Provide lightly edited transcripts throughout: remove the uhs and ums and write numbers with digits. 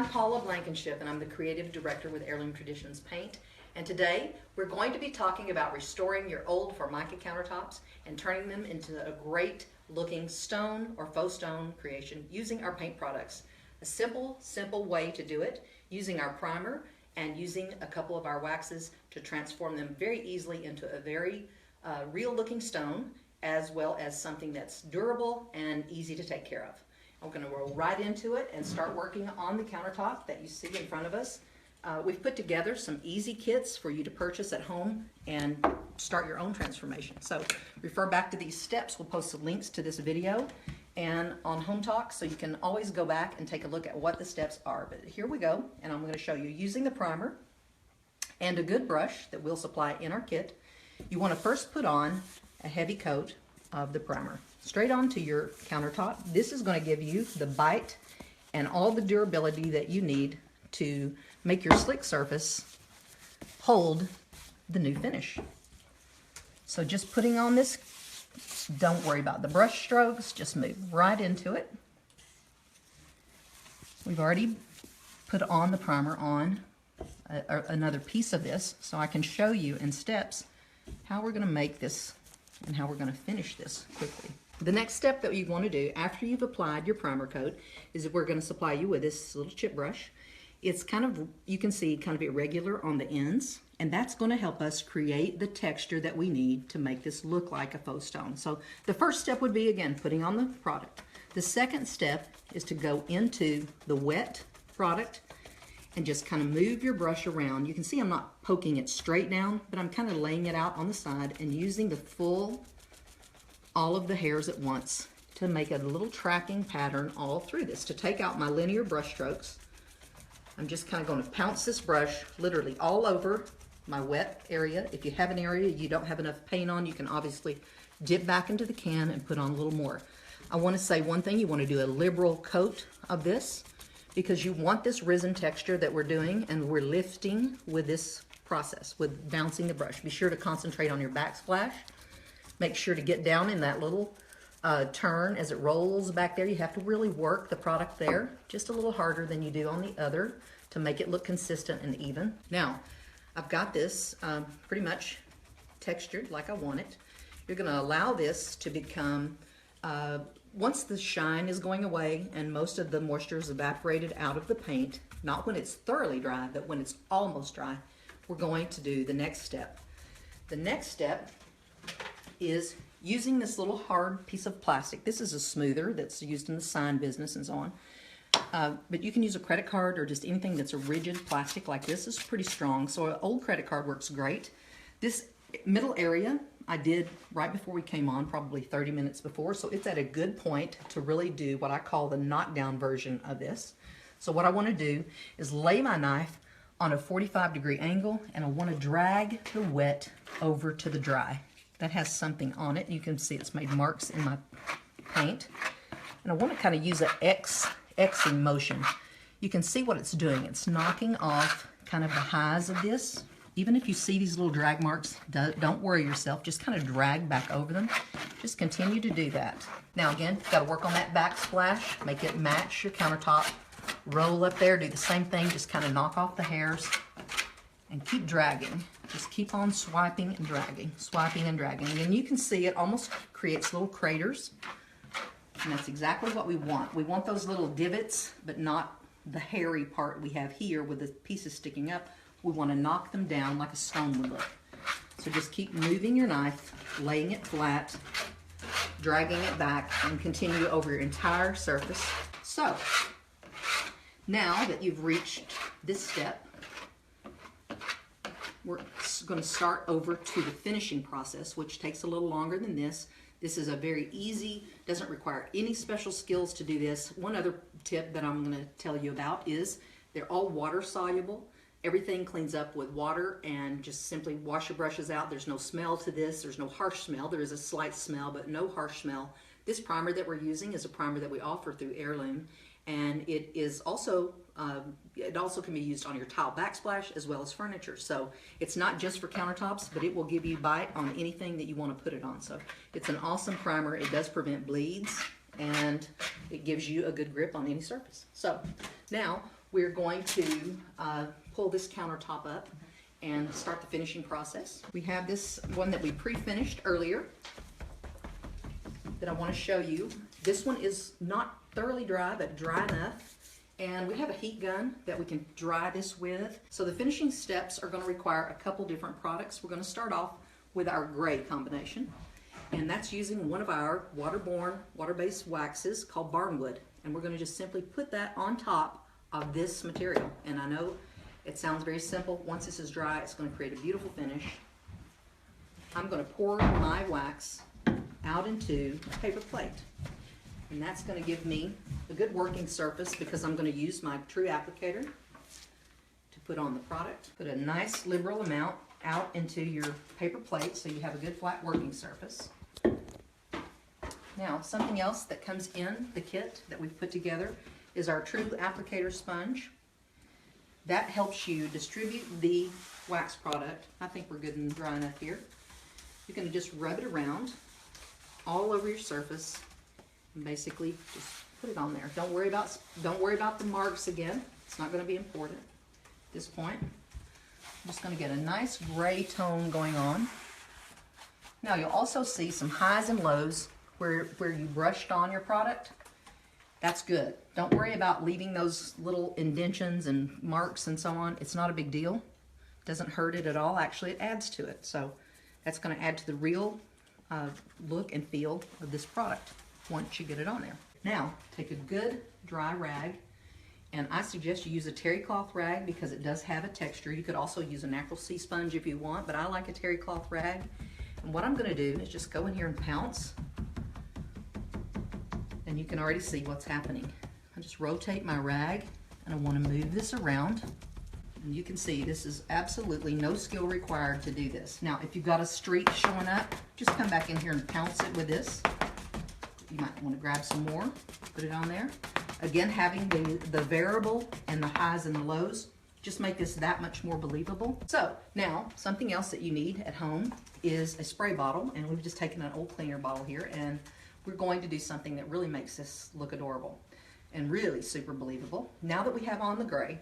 I'm Paula Blankenship, and I'm the Creative Director with Heirloom Traditions Paint. And today, we're going to be talking about restoring your old Formica countertops and turning them into a great looking stone or faux stone creation using our paint products. A simple way to do it, using our primer and using a couple of our waxes to transform them very easily into a very real looking stone, as well as something that's durable and easy to take care of. I'm going to roll right into it and start working on the countertop that you see in front of us. We've put together some easy kits for you to purchase at home and start your own transformation. So refer back to these steps. We'll post some links to this video and on Hometalk, so you can always go back and take a look at what the steps are. But here we go, and I'm going to show you using the primer and a good brush that we'll supply in our kit. You want to first put on a heavy coat of the primer straight onto your countertop. This is going to give you the bite and all the durability that you need to make your slick surface hold the new finish. So just putting on this, don't worry about the brush strokes, just move right into it. We've already put on the primer on another piece of this, so I can show you in steps how we're going to make this and how we're going to finish this quickly. The next step that you want to do after you've applied your primer coat is that we're going to supply you with this little chip brush. It's kind of, you can see, kind of irregular on the ends, and that's going to help us create the texture that we need to make this look like a faux stone. So the first step would be, again, putting on the product. The second step is to go into the wet product and just kind of move your brush around. You can see I'm not poking it straight down, but I'm kind of laying it out on the side and using the full, all of the hairs at once to make a little tracking pattern all through this. To take out my linear brush strokes, I'm just kind of going to pounce this brush literally all over my wet area. If you have an area you don't have enough paint on, you can obviously dip back into the can and put on a little more. I want to say one thing, you want to do a liberal coat of this because you want this risen texture that we're doing, and we're lifting with this process, with bouncing the brush. Be sure to concentrate on your backsplash. Make sure to get down in that little turn as it rolls back there. You have to really work the product there just a little harder than you do on the other to make it look consistent and even. Now, I've got this pretty much textured like I want it. You're going to allow this to become, once the shine is going away and most of the moisture is evaporated out of the paint, not when it's thoroughly dry, but when it's almost dry, we're going to do the next step. The next step is using this little hard piece of plastic. This is a smoother that's used in the sign business and so on. But you can use a credit card or just anything that's a rigid plastic like this. Is pretty strong, so an old credit card works great. This middle area I did right before we came on, probably 30 minutes before, so it's at a good point to really do what I call the knockdown version of this. So what I want to do is lay my knife on a 45-degree angle, and I want to drag the wet over to the dry. That has something on it. You can see it's made marks in my paint. And I want to kind of use an Xing motion. You can see what it's doing. It's knocking off kind of the highs of this. Even if you see these little drag marks, don't worry yourself. Just kind of drag back over them. Just continue to do that. Now again, you've got to work on that backsplash. Make it match your countertop. Roll up there, do the same thing. Just kind of knock off the hairs and keep dragging. Just keep on swiping and dragging, swiping and dragging. And then you can see it almost creates little craters. And that's exactly what we want. We want those little divots, but not the hairy part we have here with the pieces sticking up. We want to knock them down like a stone would look. So just keep moving your knife, laying it flat, dragging it back, and continue over your entire surface. So, now that you've reached this step, we're going to start over to the finishing process, which takes a little longer than this. This is a very easy, doesn't require any special skills to do this. One other tip that I'm going to tell you about is they're all water soluble. Everything cleans up with water, and just simply wash your brushes out. There's no smell to this. There's no harsh smell. There is a slight smell, but no harsh smell. This primer that we're using is a primer that we offer through Heirloom, and it is also can be used on your tile backsplash as well as furniture. So it's not just for countertops, but it will give you bite on anything that you want to put it on. So it's an awesome primer. It does prevent bleeds, and it gives you a good grip on any surface. So now we're going to pull this countertop up and start the finishing process. We have this one that we pre-finished earlier that I want to show you. This one is not thoroughly dry, but dry enough. And we have a heat gun that we can dry this with. So the finishing steps are going to require a couple different products. We're going to start off with our gray combination. And that's using one of our waterborne, water-based waxes called Barnwood. And we're going to just simply put that on top of this material. And I know it sounds very simple. Once this is dry, it's going to create a beautiful finish. I'm going to pour my wax out into a paper plate. And that's going to give me a good working surface because I'm going to use my true applicator to put on the product. Put a nice liberal amount out into your paper plate so you have a good flat working surface. Now, something else that comes in the kit that we've put together is our true applicator sponge. That helps you distribute the wax product. I think we're good and dry enough here. You're going to just rub it around all over your surface and basically just put it on there. Don't worry about the marks again. It's not going to be important at this point. I'm just going to get a nice gray tone going on. Now you'll also see some highs and lows where you brushed on your product. That's good. Don't worry about leaving those little indentions and marks and so on. It's not a big deal. It doesn't hurt it at all. Actually, it adds to it. So that's going to add to the real look and feel of this product once you get it on there. Now, take a good dry rag, and I suggest you use a terry cloth rag because it does have a texture. You could also use a natural sea sponge if you want, but I like a terry cloth rag. And what I'm going to do is just go in here and pounce. And you can already see what's happening. I just rotate my rag and I want to move this around. And you can see this is absolutely no skill required to do this. Now, if you've got a streak showing up, just come back in here and pounce it with this. You might want to grab some more, put it on there. Again, having the variable and the highs and the lows just make this that much more believable. So now, something else that you need at home is a spray bottle, and we've just taken an old cleaner bottle here, and we're going to do something that really makes this look adorable and really super believable. Now that we have on the gray,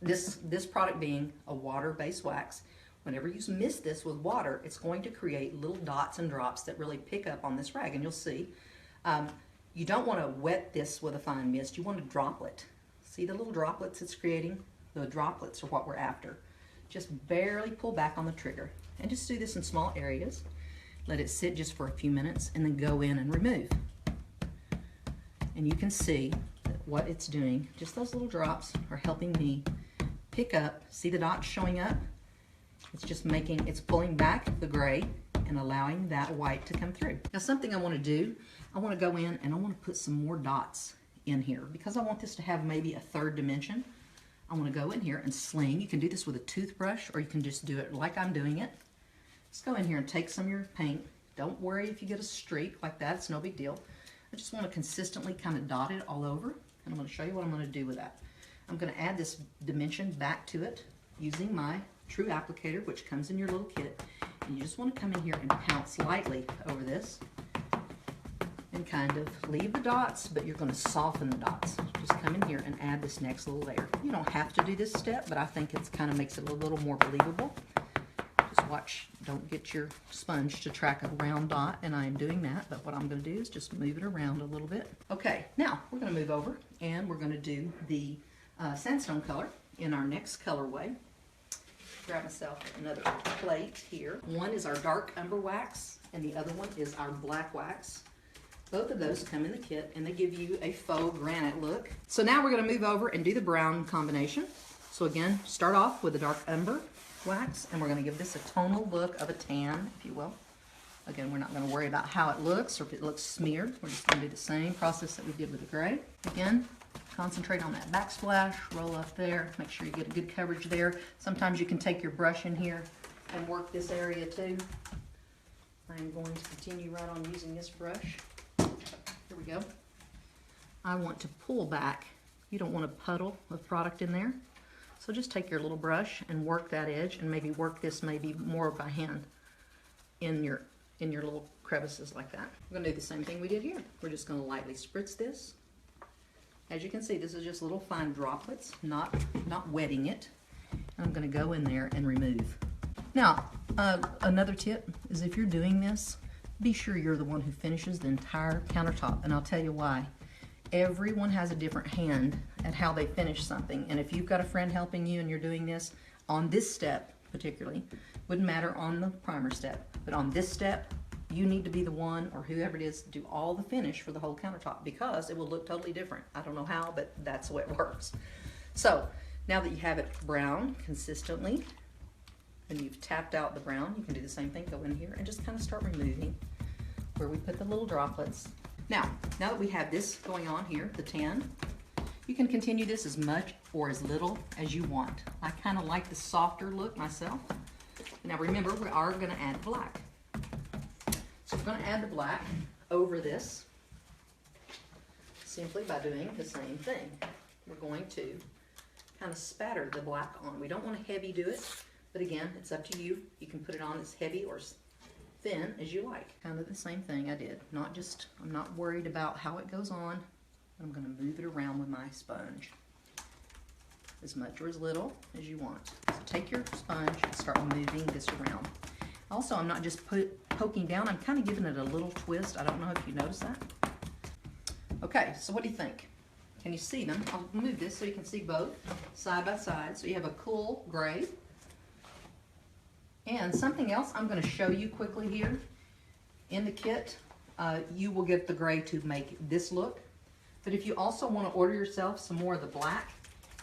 this product being a water-based wax, whenever you mist this with water, it's going to create little dots and drops that really pick up on this rag, and you'll see. You don't want to wet this with a fine mist. You want a droplet. See the little droplets it's creating? The droplets are what we're after. Just barely pull back on the trigger, and just do this in small areas. Let it sit just for a few minutes and then go in and remove. And you can see that what it's doing, just those little drops are helping me pick up. See the dots showing up? It's just it's pulling back the gray and allowing that white to come through. Now something I want to do, I want to go in and I want to put some more dots in here because I want this to have maybe a third dimension. I want to go in here and sling. You can do this with a toothbrush or you can just do it like I'm doing it. Just go in here and take some of your paint. Don't worry if you get a streak like that, it's no big deal. I just want to consistently kind of dot it all over, and I'm going to show you what I'm going to do with that. I'm going to add this dimension back to it using my true applicator, which comes in your little kit. And you just want to come in here and pounce lightly over this and kind of leave the dots, but you're going to soften the dots. Just come in here and add this next little layer. You don't have to do this step, but I think it kind of makes it a little more believable. Just watch, don't get your sponge to track a round dot, and I am doing that, but what I'm going to do is just move it around a little bit. Okay, now we're going to move over and we're going to do the sandstone color in our next colorway. Grab myself another plate here. One is our dark umber wax and the other one is our black wax. Both of those come in the kit and they give you a faux granite look. So now we're going to move over and do the brown combination. So again, start off with the dark umber wax, and we're going to give this a tonal look of a tan, if you will. Again, we're not going to worry about how it looks or if it looks smeared. We're just going to do the same process that we did with the gray. Again, concentrate on that backsplash, roll up there, make sure you get a good coverage there. Sometimes you can take your brush in here and work this area too. I'm going to continue right on using this brush. Here we go. I want to pull back. You don't want a puddle of product in there. So just take your little brush and work that edge and maybe work this maybe more by hand in your little crevices like that. We're going to do the same thing we did here. We're just going to lightly spritz this As you can see, this is just little fine droplets, not wetting it. I'm going to go in there and remove. Now, another tip is if you're doing this, be sure you're the one who finishes the entire countertop, and I'll tell you why. Everyone has a different hand at how they finish something, and if you've got a friend helping you and you're doing this, on this step particularly, wouldn't matter on the primer step, but on this step, you need to be the one, or whoever it is, do all the finish for the whole countertop, because it will look totally different. I don't know how, but that's the way it works. So, now that you have it brown consistently, and you've tapped out the brown, you can do the same thing, go in here and just kind of start removing where we put the little droplets. Now that we have this going on here, the tan, you can continue this as much or as little as you want. I kind of like the softer look myself. Now remember, we are going to add black. So we're going to add the black over this simply by doing the same thing. We're going to kind of spatter the black on. We don't want to heavy do it, but again, it's up to you. You can put it on as heavy or thin as you like. Kind of the same thing I did. I'm not worried about how it goes on. I'm going to move it around with my sponge. As much or as little as you want. So take your sponge and start moving this around. Also, I'm not just poking down, I'm kind of giving it a little twist. I don't know if you noticed that. Okay, so what do you think? Can you see them? I'll move this so you can see both side by side. So you have a cool gray. And something else I'm going to show you quickly here. In the kit, you will get the gray to make this look. But if you also want to order yourself some more of the black,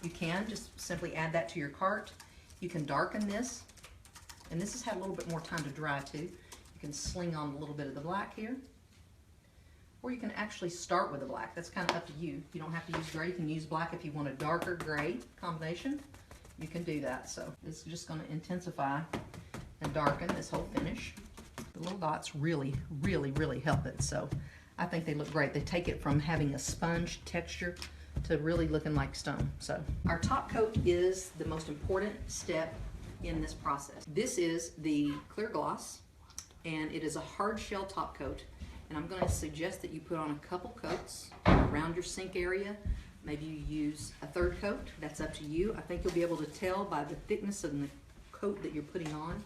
you can just simply add that to your cart. You can darken this, and this has had a little bit more time to dry too. You can sling on a little bit of the black here, or you can actually start with the black. That's kind of up to you. You don't have to use gray. You can use black if you want a darker gray combination. You can do that. So this is just going to intensify and darken this whole finish. The little dots really help it. So I think they look great. They take it from having a sponge texture to really looking like stone. So our top coat is the most important step in this process. This is the clear gloss, and it is a hard shell top coat. And I'm going to suggest that you put on a couple coats around your sink area. Maybe you use a third coat. That's up to you. I think you'll be able to tell by the thickness of the coat that you're putting on